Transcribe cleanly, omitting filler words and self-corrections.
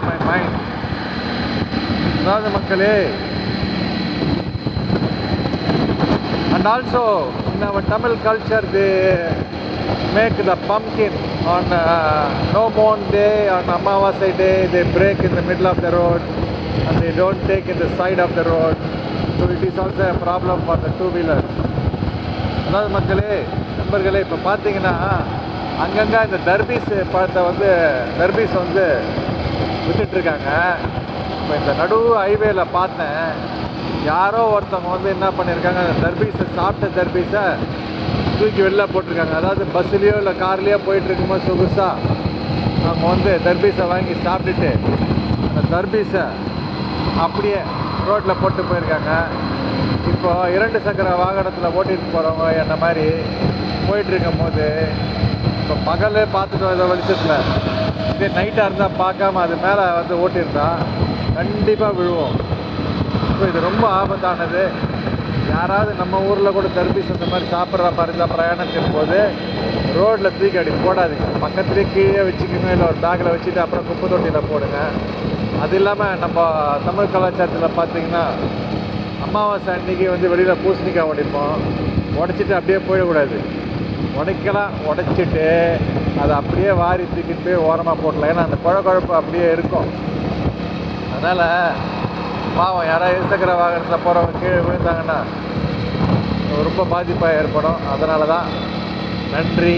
my mind. அதாவது மக்களே, and also in our Tamil culture they make the pumpkin on no moon day, on Amavasai day they break in the middle of the road and they don't take in the side of the road, so it is also a problem for the two wheelers. அதாவது மக்களே, நண்பர்களே, இப்போ பார்த்தீங்கன்னா அங்கங்கே இந்த தர்பீஸ் பழத்தை தர்பீஸ் விட்டுட்ருக்காங்க. இப்போ இந்த நடு ஹைவேல பார்த்தேன், யாரோ ஒருத்தவங்க என்ன பண்ணியிருக்காங்க, அந்த தர்பீஸை சாப்பிட்ட தர்பீஸை தூக்கி வெளில போட்டிருக்காங்க. அதாவது பஸ்ஸுலேயோ இல்லை கார்லேயோ போயிட்டுருக்கும்போது சொகுசாக அவங்க தர்பீஸை வாங்கி சாப்பிட்டுட்டு அந்த தர்பீஸை அப்படியே ரோட்டில் போட்டு போயிருக்காங்க. இப்போ 2 சக்கர வாகனத்தில் ஓட்டிகிட்டு போகிறவங்க என்ன மாதிரி போயிட்டுருக்கும் போது, இப்போ பகலே பார்த்துட்டோம் ஏதோ வெளிச்சத்தில், இதே நைட்டாக இருந்தால் பார்க்காம அது மேலே ஓட்டியிருந்தா கண்டிப்பாக விழுவோம். ஸோ இது ரொம்ப ஆபத்தானது. யாராவது நம்ம ஊரில் கூட தர்பீஸ் அந்த மாதிரி சாப்பிட்ற மாதிரி இருந்தால் பிரயாணத்தின் போது ரோட்டில் தூக்கி அடி போடாதீங்க. பக்கத்துலேயே கீழே வச்சுக்கோங்க, இல்லை ஒரு பேக்கில் வச்சுட்டு அப்புறம் குப்பை தொட்டியில் போடுங்க. அது இல்லாமல் நம்ம தமிழ் கலாச்சாரத்தில் பார்த்திங்கன்னா அமாவாசை அன்றைக்கி வெளியில் பூசணிக்காய் உடைப்போம். உடைச்சிட்டு அப்படியே போயிடக்கூடாது. உடைக்கலாம், உடைச்சிட்டு அதை அப்படியே வாரி தூக்கிட்டு போய் ஓரமாக போடலாம். ஏன்னா அந்த குழப்பு அப்படியே இருக்கும். அதனால் பாவம் யாராவது இருசக்கர வாகனத்தில் போகிறவங்க கீழே விழுந்தாங்கன்னா ரொம்ப பாதிப்பாக ஏற்படும். அதனால தான். நன்றி.